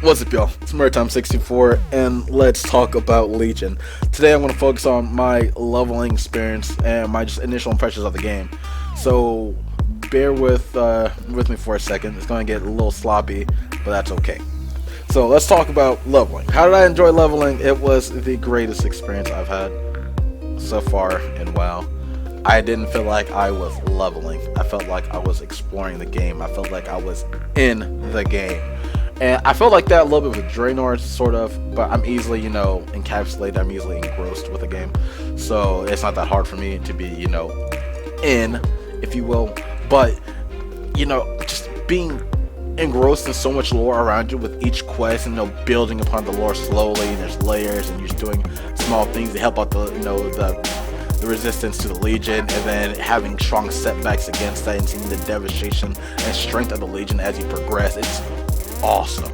What's up, y'all? It's M64, and let's talk about Legion. Today I'm going to focus on my leveling experience and my just initial impressions of the game. So bear with me for a second. It's going to get a little sloppy, but that's okay. So let's talk about leveling. How did I enjoy leveling? It was the greatest experience I've had so far in WoW. I didn't feel like I was leveling. I felt like I was exploring the game. I felt like I was in the game. And I felt like that a little bit with Draenor, sort of, but I'm easily, encapsulated. I'm easily engrossed with the game. So it's not that hard for me to be, in, if you will. But, just being engrossed in so much lore around you with each quest and, building upon the lore slowly, and there's layers, and you're just doing small things to help out the resistance to the Legion, and then having strong setbacks against that and seeing the devastation and strength of the Legion as you progress. It's awesome.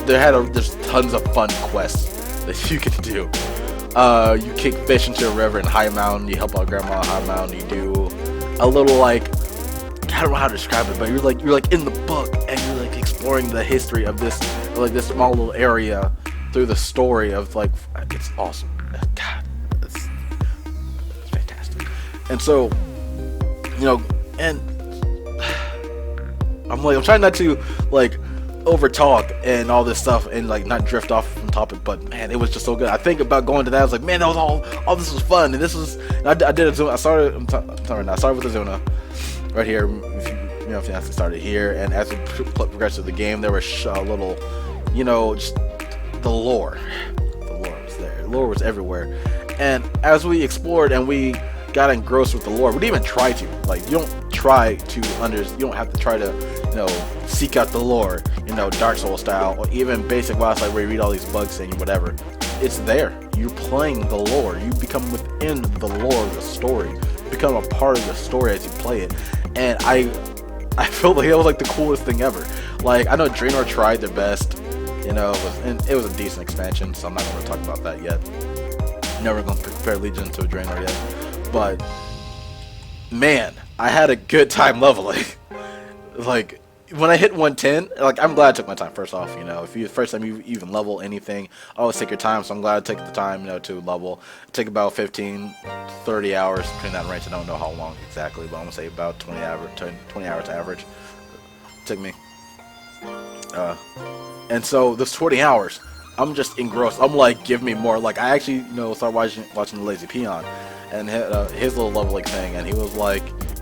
There's tons of fun quests that you can do. You kick fish into a river in High Mountain, you help out Grandma on High Mountain, you do a little I don't know how to describe it, but you're like in the book and you're like exploring the history of this small little area through the story of it's awesome. God, it's fantastic. And so, and I'm trying not to over talk and all this stuff and not drift off from topic, but man, it was just so good. I think about going to that. I was like, man, that was all this was fun, and this was. I did a Zuna. I started with the Zuna right here. If you actually started here, and as we progressed through the game, there was a little, just the lore. The lore was there. The lore was everywhere, and as we explored and we got engrossed with the lore, we didn't even try to. You don't try to you don't have to try to seek out the lore, Dark Souls style, or even basic WoW, where you read all these bugs and whatever. It's there. You're playing the lore. You become within the lore of the story. You become a part of the story as you play it. And I felt like it was the coolest thing ever. I know Draenor tried their best. It was a decent expansion, so I'm not going to talk about that yet. Never going to compare Legion to Draenor yet. But man, I had a good time leveling. When I hit 110, I'm glad I took my time. First off, if you first time you even level anything, always take your time. So I'm glad I took the time, to level. It took about 15, 30 hours between that range. I don't know how long exactly, but I'm gonna say about 20 hours average. It took me. And so those 20 hours, I'm just engrossed. I'm give me more. I actually, started watching the Lazy Peon and his little leveling thing, and he was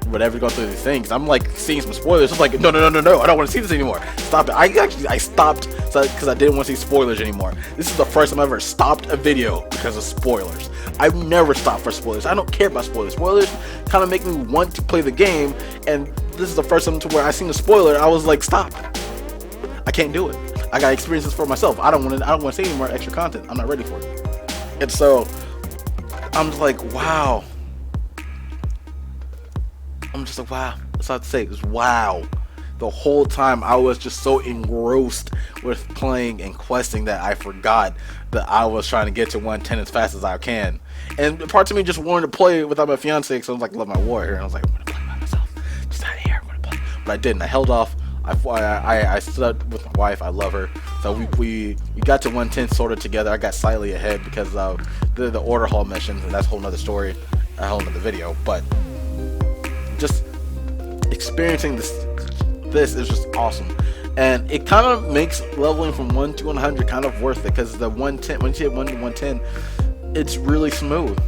whatever, going through these things. I'm seeing some spoilers. I'm no, I don't want to see this anymore. Stop it. I stopped because I didn't want to see spoilers anymore. This is the first time I've ever stopped a video because of spoilers. I've never stopped for spoilers. I don't care about spoilers. Spoilers kind of make me want to play the game, and this is the first time to where I seen a spoiler. I was stop. I can't do it. I gotta experience this for myself. I don't want to see any more extra content. I'm not ready for it. And so I'm just wow. I'm just wow. That's all I have to say. It was wow. The whole time I was just so engrossed with playing and questing that I forgot that I was trying to get to 110 as fast as I can. And parts of me just wanted to play without my fiance, because I was love my warrior. And I was I'm gonna play by myself. Just out of here. I'm gonna play. But I didn't. I held off. I stood with my wife. I love her. So we got to 110 sort of together. I got slightly ahead because of the order hall missions, and that's a whole nother story, a whole nother video. But just experiencing this is just awesome, and it kind of makes leveling from 1 to 100 kind of worth it, because the 110, once you hit 1 to 110, it's really smooth.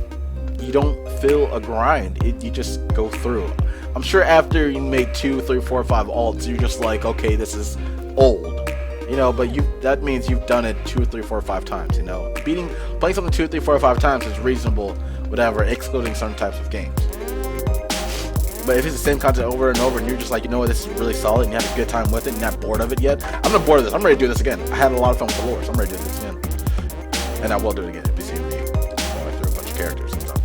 You don't feel a grind. You just go through. I'm sure after you make 2, 3, 4, 5 alts, you're just okay, this is old, but that means you've done it 2, 3, 4, 5 times. Playing something 2, 3, 4, 5 times is reasonable, whatever, excluding certain types of games. But if it's the same content over and over, and you're just this is really solid, and you have a good time with it, and you're not bored of it yet, I'm not bored of this. I'm ready to do this again. I had a lot of fun with the lore, so I'm ready to do this again. And I will do it again if you see me going through a bunch of characters and stuff.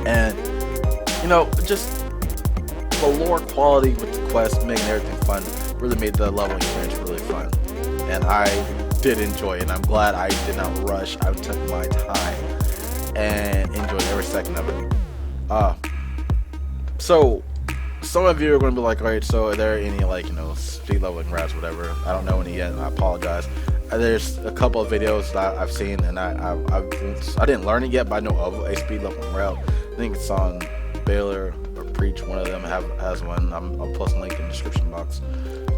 And, just the lore quality with the quest, making everything fun, really made the leveling experience really fun. And I did enjoy it, and I'm glad I did not rush. I took my time and enjoyed every second of it. So some of you are going to be like, alright, so are there any, like, speed leveling routes, whatever? I don't know any yet, and I apologize. There's a couple of videos that I've seen, and I didn't learn it yet, but I know of a speed leveling route. I think it's on Baylor or Preach, one of them has one. I'll post a link in the description box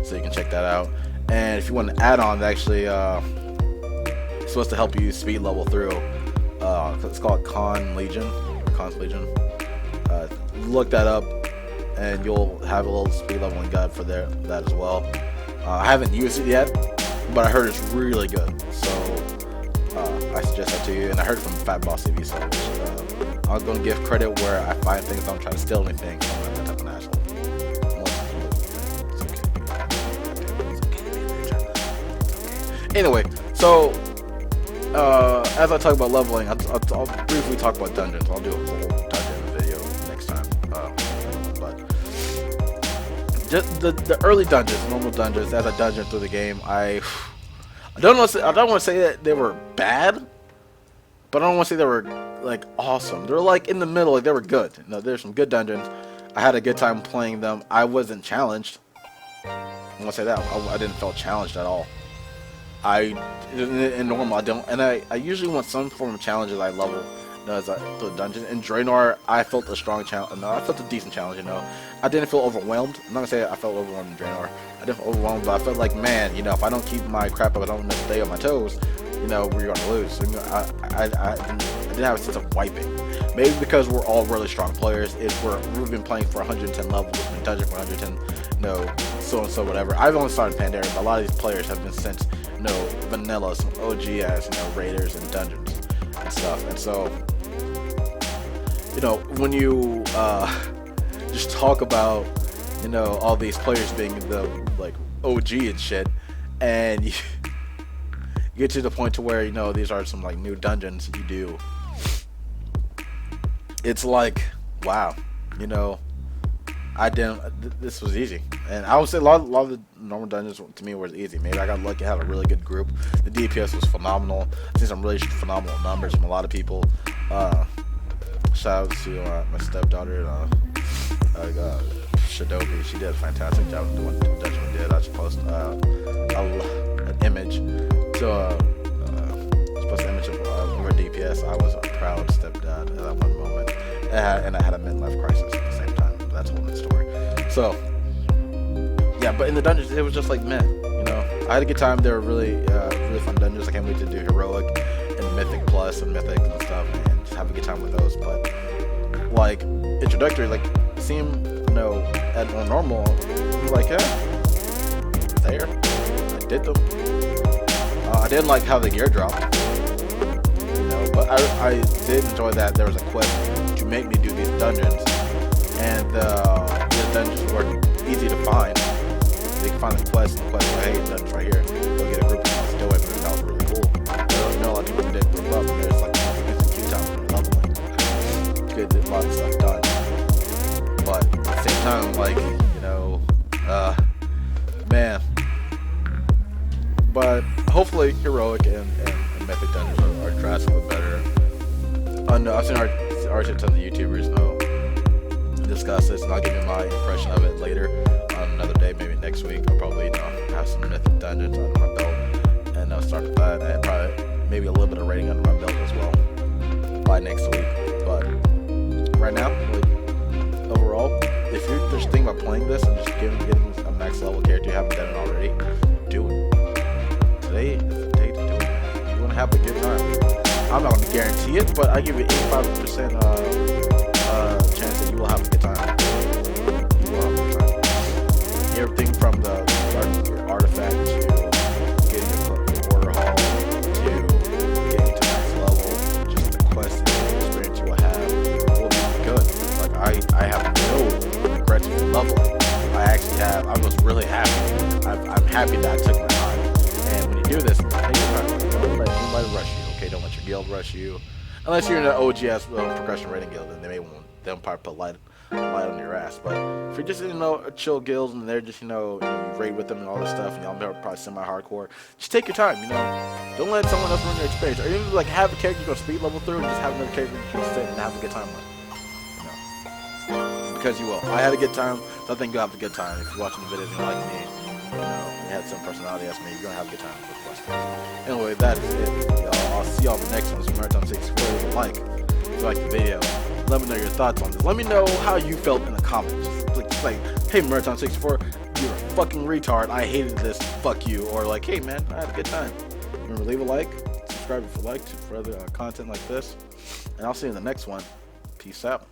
so you can check that out. And if you want an add-on that actually it's supposed to help you speed level through, it's called Con's Legion. Look that up, and you'll have a little speed leveling guide for that as well. I haven't used it yet, but I heard it's really good, so I suggest that to you. And I heard it from Fat Boss TV, so I was going to give credit where I find things. Don't try to steal anything. I'm not that type of asshole. Anyway, so as I talk about leveling, I'll briefly talk about dungeons. I'll do a whole dungeon video next time. But just the early dungeons, normal dungeons, as I dungeon through the game, I don't want to say that they were bad, but I don't want to say they were like awesome. They're like in the middle, like they were good. There's some good dungeons. I had a good time playing them. I wasn't challenged. I want to say that I didn't feel challenged at all. In normal I don't, and I usually want some form of challenge as I level as I the dungeon. In Draenor, I felt a strong challenge. No, I felt a decent challenge. I didn't feel overwhelmed. I'm not gonna say I felt overwhelmed in Draenor. I didn't feel overwhelmed, but I felt like, man, if I don't keep my crap up, I don't stay on my toes, we're gonna lose. So, I didn't have a sense of wiping. Maybe because we're all really strong players. We've been playing for 110 levels, been dungeon for 110, so and so whatever. I've only started Pandaria, but a lot of these players have been since vanilla, some OG ass, raiders and dungeons and stuff. And so, when you just talk about all these players being the OG and shit, and you get to the point to where these are some new dungeons you do, it's like, wow, this was easy. And I would say a lot of the normal dungeons to me was easy. Maybe I got lucky, I had a really good group. The DPS was phenomenal. I see some really phenomenal numbers from a lot of people. Shout out to my stepdaughter, Shadobi. She did a fantastic job doing the dungeon we did. I just posted an image to post an image of her DPS. I was a proud stepdad at that one moment, and I had a midlife crisis at the same time. That's a whole other story. So yeah, but in the dungeons it was just like, man, I had a good time. They were really fun dungeons. I can't wait to do heroic and mythic plus and mythic and stuff, and just have a good time with those. But introductory, seeing at normal, like, yeah, there, I did them. I didn't like how the gear dropped, but I did enjoy that there was a quest to make me do these dungeons, and the dungeons were easy to find. You can find the quest, and the quest, hey, dungeons right here. Go get a group of us to do it, and that was really cool. A lot of people did group up, and there's instant queue time for leveling. You get a lot of stuff done. But at the same time, man. But hopefully, heroic and mythic dungeons are drastically better. I've seen our tons of YouTubers discuss this, and I'll give you my impression of it later on another day, maybe next week. I'll probably have some mythic dungeons under my belt, and I'll start with that, and probably maybe a little bit of rating under my belt as well by next week. But right now, overall, if you're just thinking about playing this and just getting a max level character, you haven't done it already, do it. Today is the day to do it. You want to have a good time. I'm not going to guarantee it, but I give you 85% chance that you will have a good time. You will have a good time. Everything from the artifact to getting a order hall to getting to max level, just the quest and the experience you will have will be good. I have no regrets with leveling. I was really happy. I'm happy that I took my time. And when you do this, take your time. Don't let anybody rush you. Okay, don't let your guild rush you. Unless you're in an OGS progression rating guild, then they'll probably put light on your ass. But if you're just in a chill guild and they're just you raid with them and all this stuff, and y'all are probably semi-hardcore, just take your time. Don't let someone else ruin your experience. Or even have a character you go speed level through and just have another character you can sit and have a good time with. because you will. I had a good time, so I think you'll have a good time. If you're watching the videos and you like me, you know, you had some personality as me, you're gonna have a good time with questions. Anyway, that is it. Y'all, I'll see y'all in the next one. This is Maritime 64. Leave a like if you like the video. Let me know your thoughts on this. Let me know how you felt in the comments. Just like, hey, Maritime 64, you're a fucking retard. I hated this. Fuck you. Or like, hey, man, I had a good time. Remember, leave a like, subscribe if you like for other content like this, and I'll see you in the next one. Peace out.